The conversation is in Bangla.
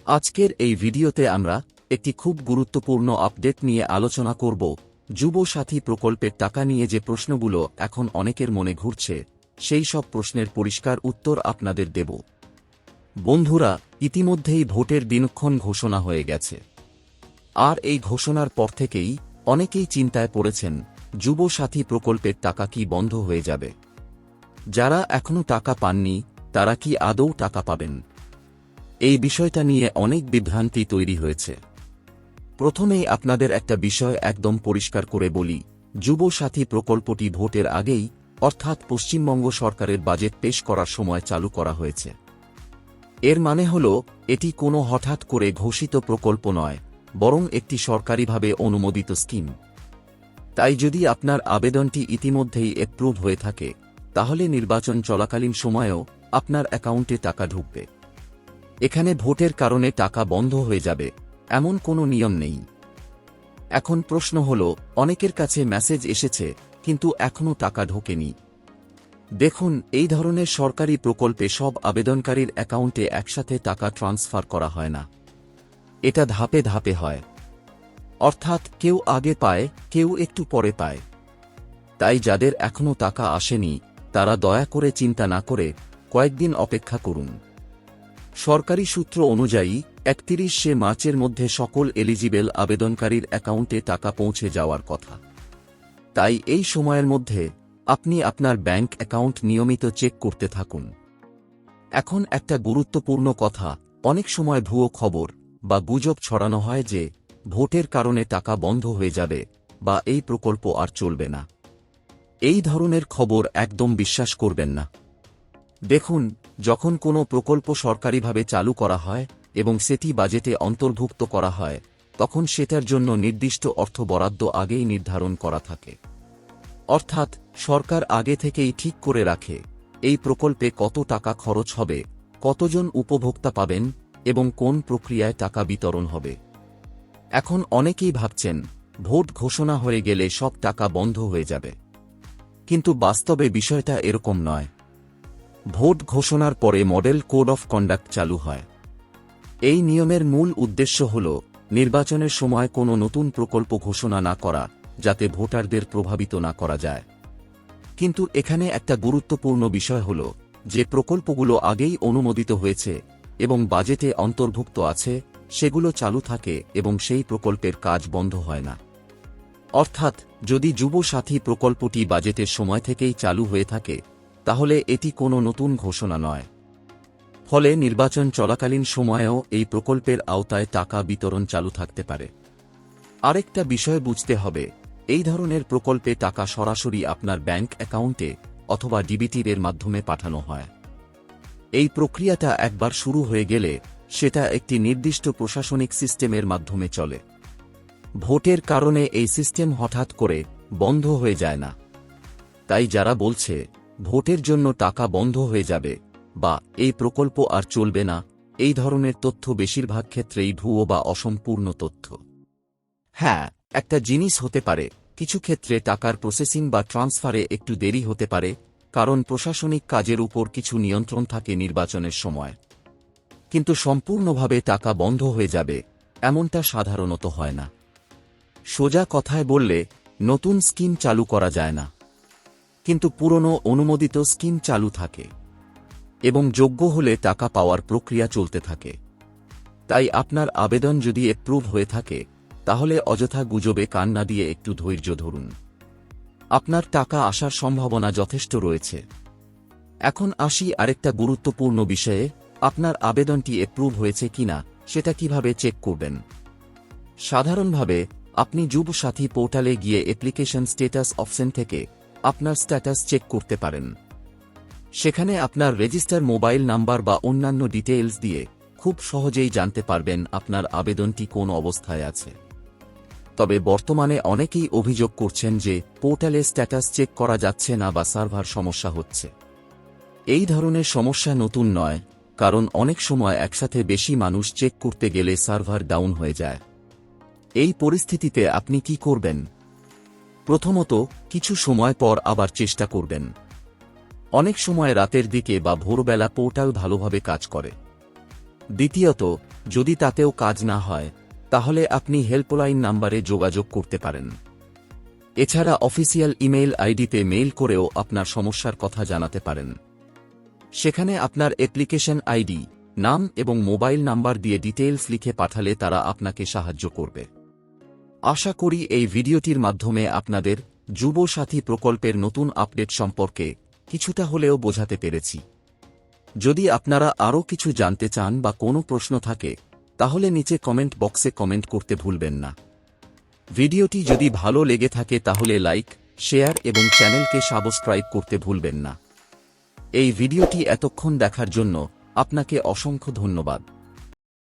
আজকের এই ভিডিওতে আমরা একটি খুব গুরুত্বপূর্ণ আপডেট নিয়ে আলোচনা করব। যুব সাথী প্রকল্পের টাকা নিয়ে যে প্রশ্নগুলো এখন অনেকের মনে ঘুরছে, সেই সব প্রশ্নের পরিষ্কার উত্তর আপনাদের দেব। বন্ধুরা, ইতিমধ্যেই ভোটের দিনক্ষণ ঘোষণা হয়ে গেছে। আর এই ঘোষণার পর থেকেই অনেকেই চিন্তায় পড়েছেন, যুব সাথী প্রকল্পের টাকা কি বন্ধ হয়ে যাবে? যারা এখনো টাকা পাননি তারা কি আদৌ টাকা পাবেন? এই বিষয়টা নিয়ে অনেক বিভ্রান্তি তৈরি হয়েছে। প্রথমেই আপনাদের একটা বিষয় একদম পরিষ্কার করে বলি, যুব সাথী প্রকল্পটি ভোটের আগেই, অর্থাৎ পশ্চিমবঙ্গ সরকারের বাজেট পেশ করার সময় চালু করা হয়েছে। এর মানে হল, এটি কোনো হঠাৎ করে ঘোষিত প্রকল্প নয়, বরং একটি সরকারিভাবে অনুমোদিত স্কিম। তাই যদি আপনার আবেদনটি ইতিমধ্যেই অ্যাপ্রুভ হয়ে থাকে, তাহলে নির্বাচন চলাকালীন সময়েও আপনার অ্যাকাউন্টে টাকা ঢুকবে। এখানে ভোটের কারণে টাকা বন্ধ হয়ে যাবে এমন কোনো নিয়ম নেই। এখন প্রশ্ন হল, অনেকের কাছে মেসেজ এসেছে কিন্তু এখনও টাকা ঢোকেনি। দেখুন, এই ধরনের সরকারি প্রকল্পে সব আবেদনকারীর অ্যাকাউন্টে একসাথে টাকা ট্রান্সফার করা হয় না। এটা ধাপে ধাপে হয়, অর্থাৎ কেউ আগে পায়, কেউ একটু পরে পায়। তাই যাদের এখনও টাকা আসেনি তারা দয়া করে চিন্তা না করে কয়েকদিন অপেক্ষা করুন। সরকারি সূত্র অনুযায়ী 31শে মার্চের মধ্যে সকল এলিজিবল আবেদনকারীর অ্যাকাউন্টে টাকা পৌঁছে যাওয়ার কথা। তাই এই সময়ের মধ্যে আপনি আপনার ব্যাংক অ্যাকাউন্ট নিয়মিত চেক করতে থাকুন। এখন একটা গুরুত্বপূর্ণ কথা, অনেক সময় ভুয়ো খবর বা গুজব ছড়ানো হয় যে ভোটের কারণে টাকা বন্ধ হয়ে যাবে বা এই প্রকল্প আর চলবে না। এই ধরনের খবর একদম বিশ্বাস করবেন না। দেখুন, যখন কোনো প্রকল্প সরকারিভাবে চালু করা হয় এবং সেটি বাজেটে অন্তর্ভুক্ত করা হয়, তখন সেটার জন্য নির্দিষ্ট অর্থ বরাদ্দ আগেই নির্ধারণ করা থাকে। অর্থাৎ সরকার আগে থেকেই ঠিক করে রাখে এই প্রকল্পে কত টাকা খরচ হবে, কতজন উপভোক্তা পাবেন এবং কোন প্রক্রিয়ায় টাকা বিতরণ হবে। এখন অনেকেই ভাবছেন, ভোট ঘোষণা হয়ে গেলে সব টাকা বন্ধ হয়ে যাবে। কিন্তু বাস্তবে বিষয়টা এরকম নয়। ভোট ঘোষণার পরে মডেল কোড অফ কন্ডাক্ট চালু হয়। এই নিয়মের মূল উদ্দেশ্য হল নির্বাচনের সময় কোনো নতুন প্রকল্প ঘোষণা না করা, যাতে ভোটারদের প্রভাবিত না করা যায়। কিন্তু এখানে একটা গুরুত্বপূর্ণ বিষয় হল যে প্রকল্পগুলো আগেই অনুমোদিত হয়েছে এবং বাজেটে অন্তর্ভুক্ত আছে, সেগুলো চালু থাকে এবং সেই প্রকল্পের কাজ বন্ধ হয় না। অর্থাৎ যদি যুব সাথী প্রকল্পটি বাজেটের সময় থেকেই চালু হয়ে থাকে, তাহলে এটি কোনো নতুন ঘোষণা নয়। ফলে নির্বাচন চলাকালীন সময়েও এই প্রকল্পের আওতায় টাকা বিতরণ চালু থাকতে পারে। আরেকটা বিষয় বুঝতে হবে, এই ধরনের প্রকল্পে টাকা সরাসরি আপনার ব্যাংক অ্যাকাউন্টে অথবা ডিবিটির এর মাধ্যমে পাঠানো হয়। এই প্রক্রিয়াটা একবার শুরু হয়ে গেলে সেটা একটি নির্দিষ্ট প্রশাসনিক সিস্টেমের মাধ্যমে চলে। ভোটের কারণে এই সিস্টেম হঠাৎ করে বন্ধ হয়ে যায় না। তাই যারা বলছে ভোটের জন্য টাকা বন্ধ হয়ে যাবে বা এই প্রকল্প আর চলবে না, এই ধরনের তথ্য বেশিরভাগ ক্ষেত্রেই ভুয়ো বা অসম্পূর্ণ তথ্য। হ্যাঁ, একটা জিনিস হতে পারে, কিছু ক্ষেত্রে টাকার প্রসেসিং বা ট্রান্সফারে একটু দেরি হতে পারে, কারণ প্রশাসনিক কাজের উপর কিছু নিয়ন্ত্রণ থাকে নির্বাচনের সময়। কিন্তু সম্পূর্ণভাবে টাকা বন্ধ হয়ে যাবে এমনটা সাধারণত হয় না। সোজা কথায় বললে, নতুন স্কিম চালু করা যায় না, কিন্তু পুরনো অনুমোদিত স্কিম চালু থাকে এবং যোগ্য হলে টাকা পাওয়ার প্রক্রিয়া চলতে থাকে। তাই আপনার আবেদন যদি অ্যাপ্রুভ হয়ে থাকে, তাহলে অযথা গুজবে কান না দিয়ে একটু ধৈর্য ধরুন। আপনার টাকা আসার সম্ভাবনা যথেষ্ট রয়েছে। এখন আসি আরেকটা গুরুত্বপূর্ণ বিষয়ে, আপনার আবেদনটি অ্যাপ্রুভ হয়েছে কিনা সেটা কিভাবে চেক করবেন। সাধারণভাবে আপনি যুব সাথী পোর্টালে গিয়ে অ্যাপ্লিকেশন স্ট্যাটাস অপশন থেকে আপনার স্ট্যাটাস চেক করতে পারেন। সেখানে আপনার রেজিস্টার মোবাইল নাম্বার বা অন্যান্য ডিটেইলস দিয়ে খুব সহজেই জানতে পারবেন আপনার আবেদনটি কোন অবস্থায় আছে। তবে বর্তমানে অনেকেই অভিযোগ করছেন যে পোর্টালে স্ট্যাটাস চেক করা যাচ্ছে না বা সার্ভার সমস্যা হচ্ছে। এই ধরনের সমস্যা নতুন নয়, কারণ অনেক সময় একসাথে বেশি মানুষ চেক করতে গেলে সার্ভার ডাউন হয়ে যায়। এই পরিস্থিতিতে আপনি কি করবেন? প্রথমত, কিছু সময় পর আবার চেষ্টা করবেন। অনেক সময় রাতের দিকে বা ভোরবেলা পোর্টাল ভালোভাবে কাজ করে। দ্বিতীয়ত, যদি তাতেও কাজ না হয় তাহলে আপনি হেল্পলাইন নাম্বারে যোগাযোগ করতে পারেন। এছাড়া অফিসিয়াল ইমেইল আইডিতে মেইল করেও আপনার সমস্যার কথা জানাতে পারেন। সেখানে আপনার অ্যাপ্লিকেশন আইডি, নাম এবং মোবাইল নাম্বার দিয়ে ডিটেইলস লিখে পাঠালে তারা আপনাকে সাহায্য করবে। আশা করি এই ভিডিওটির মাধ্যমে আপনাদের যুব সাথী প্রকল্পের নতুন আপডেট সম্পর্কে কিছুটা হলেও বোঝাতে পেরেছি। যদি আপনারা আরও কিছু জানতে চান বা কোনো প্রশ্ন থাকে তাহলে নিচে কমেন্ট বক্সে কমেন্ট করতে ভুলবেন না। ভিডিওটি যদি ভালো লেগে থাকে তাহলে লাইক, শেয়ার এবং চ্যানেলকে সাবস্ক্রাইব করতে ভুলবেন না। এই ভিডিওটি এতক্ষণ দেখার জন্য আপনাকে অসংখ্য ধন্যবাদ।